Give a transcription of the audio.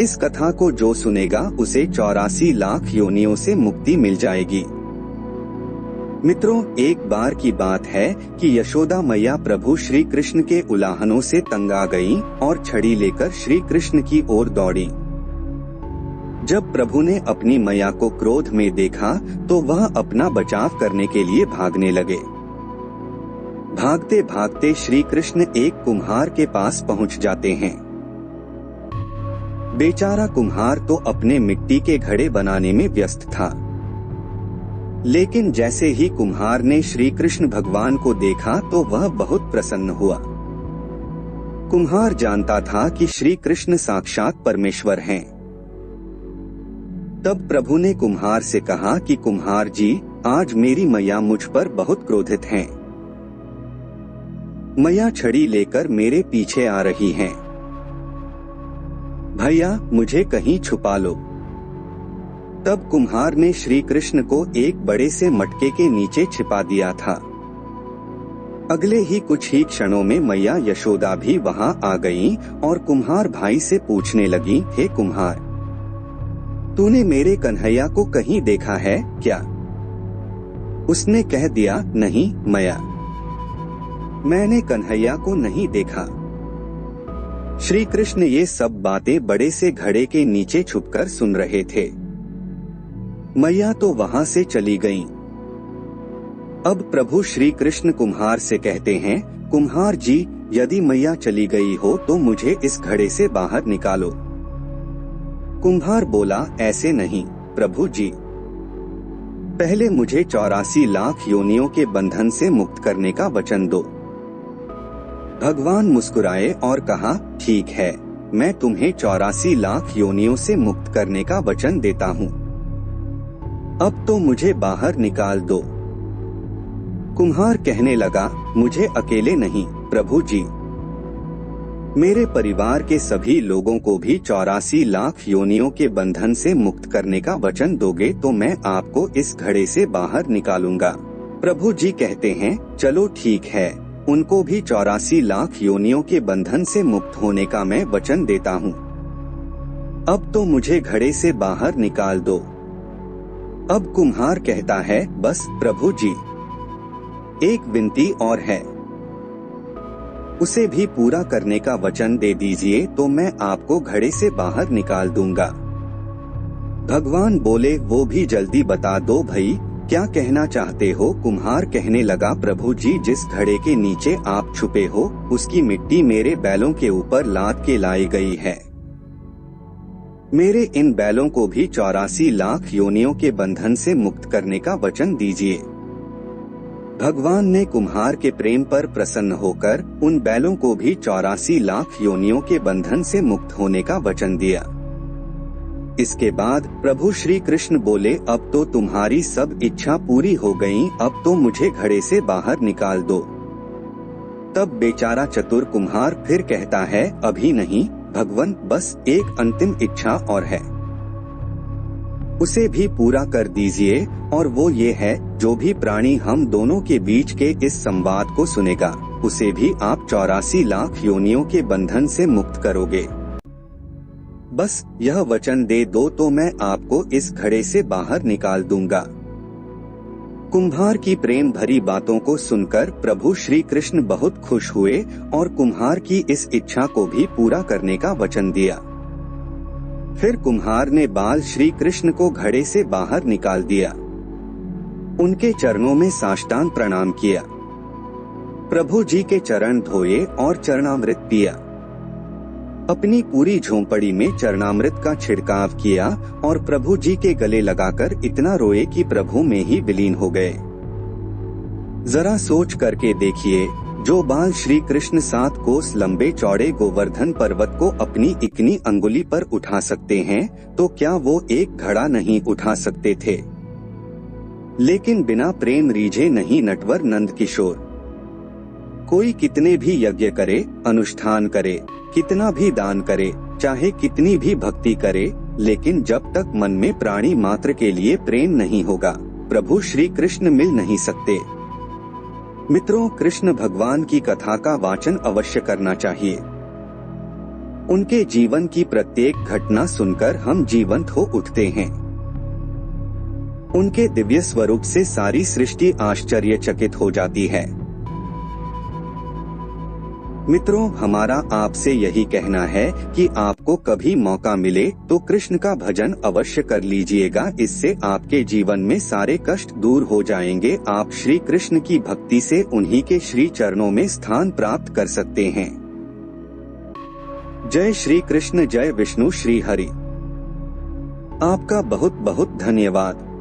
इस कथा को जो सुनेगा उसे 84 लाख योनियों से मुक्ति मिल जाएगी। मित्रों, एक बार की बात है कि यशोदा मैया प्रभु श्री कृष्ण के उलाहनों से तंग आ गईं और छड़ी लेकर श्री कृष्ण की ओर दौड़ी। जब प्रभु ने अपनी मैया को क्रोध में देखा तो वह अपना बचाव करने के लिए भागने लगे। भागते भागते श्री कृष्ण एक कुम्हार के पास पहुंच जाते हैं। बेचारा कुम्हार तो अपने मिट्टी के घड़े बनाने में व्यस्त था, लेकिन जैसे ही कुम्हार ने श्री कृष्ण भगवान को देखा तो वह बहुत प्रसन्न हुआ। कुम्हार जानता था कि श्री कृष्ण साक्षात परमेश्वर हैं। तब प्रभु ने कुम्हार से कहा कि कुम्हार जी, आज मेरी मैया मुझ पर बहुत क्रोधित हैं। मैया छड़ी लेकर मेरे पीछे आ रही हैं। भैया, मुझे कहीं छुपा लो। तब कुम्हार ने श्री कृष्ण को एक बड़े से मटके के नीचे छिपा दिया था। अगले ही कुछ ही क्षणों में मैया यशोदा भी वहां आ गईं और कुम्हार भाई से पूछने लगी, हे कुम्हार, तूने मेरे कन्हैया को कहीं देखा है क्या? उसने कह दिया, नहीं मैया, मैंने कन्हैया को नहीं देखा। श्री कृष्ण ये सब बातें बड़े से घड़े के नीचे छुपकर सुन रहे थे। मैया तो वहां से चली गईं। अब प्रभु श्री कृष्ण कुम्हार से कहते हैं, कुम्हार जी, यदि मैया चली गई हो तो मुझे इस घड़े से बाहर निकालो। कुम्हार बोला, ऐसे नहीं प्रभु जी, पहले मुझे 84 लाख योनियों के बंधन से मुक्त करने का वचन दो। भगवान मुस्कुराए और कहा, ठीक है, मैं तुम्हें 84 लाख योनियों से मुक्त करने का वचन देता हूँ। अब तो मुझे बाहर निकाल दो। कुम्हार कहने लगा, मुझे अकेले नहीं प्रभु जी, मेरे परिवार के सभी लोगों को भी 84 लाख योनियों के बंधन से मुक्त करने का वचन दोगे तो मैं आपको इस घड़े से बाहर निकालूंगा। प्रभु जी कहते हैं, चलो ठीक है, उनको भी 84 लाख योनियों के बंधन से मुक्त होने का मैं वचन देता हूँ। अब तो मुझे घड़े से बाहर निकाल दो। अब कुम्हार कहता है, बस प्रभु जी, एक विनती और है, उसे भी पूरा करने का वचन दे दीजिए तो मैं आपको घड़े से बाहर निकाल दूंगा। भगवान बोले, वो भी जल्दी बता दो भई, क्या कहना चाहते हो? कुम्हार कहने लगा, प्रभु जी, जिस घड़े के नीचे आप छुपे हो उसकी मिट्टी मेरे बैलों के ऊपर लाद के लाई गई है। मेरे इन बैलों को भी 84 लाख योनियों के बंधन से मुक्त करने का वचन दीजिए। भगवान ने कुम्हार के प्रेम पर प्रसन्न होकर उन बैलों को भी 84 लाख योनियों के बंधन से मुक्त होने का वचन दिया। इसके बाद प्रभु श्री कृष्ण बोले, अब तो तुम्हारी सब इच्छा पूरी हो गई, अब तो मुझे घड़े से बाहर निकाल दो। तब बेचारा चतुर कुम्हार फिर कहता है, अभी नहीं भगवंत, बस एक अंतिम इच्छा और है, उसे भी पूरा कर दीजिए, और वो ये है, जो भी प्राणी हम दोनों के बीच के इस संवाद को सुनेगा उसे भी आप 84 लाख योनियों के बंधन से मुक्त करोगे। बस यह वचन दे दो तो मैं आपको इस घड़े से बाहर निकाल दूंगा। कुम्हार की प्रेम भरी बातों को सुनकर प्रभु श्री कृष्ण बहुत खुश हुए और कुम्हार की इस इच्छा को भी पूरा करने का वचन दिया। फिर कुम्हार ने बाल श्री कृष्ण को घड़े से बाहर निकाल दिया, उनके चरणों में साष्टांग प्रणाम किया, प्रभु जी के चरण धोए और चरणामृत पिया। अपनी पूरी झोंपड़ी में चरणामृत का छिड़काव किया और प्रभु जी के गले लगाकर इतना रोए कि प्रभु में ही विलीन हो गए। जरा सोच करके देखिए, जो बाल श्री कृष्ण 7 कोस लंबे चौड़े गोवर्धन पर्वत को अपनी इकनी अंगुली पर उठा सकते हैं, तो क्या वो एक घड़ा नहीं उठा सकते थे? लेकिन बिना प्रेम रीझे नहीं नटवर नंद किशोर। कोई कितने भी यज्ञ करे, अनुष्ठान करे, कितना भी दान करे, चाहे कितनी भी भक्ति करे, लेकिन जब तक मन में प्राणी मात्र के लिए प्रेम नहीं होगा, प्रभु श्री कृष्ण मिल नहीं सकते। मित्रों, कृष्ण भगवान की कथा का वाचन अवश्य करना चाहिए। उनके जीवन की प्रत्येक घटना सुनकर हम जीवंत हो उठते हैं। उनके दिव्य स्वरूप से सारी सृष्टि आश्चर्यचकित हो जाती है। मित्रों, हमारा आपसे यही कहना है कि आपको कभी मौका मिले तो कृष्ण का भजन अवश्य कर लीजिएगा। इससे आपके जीवन में सारे कष्ट दूर हो जाएंगे। आप श्री कृष्ण की भक्ति से उन्हीं के श्री चरणों में स्थान प्राप्त कर सकते हैं। जय श्री कृष्ण, जय विष्णु, श्री हरि। आपका बहुत बहुत धन्यवाद।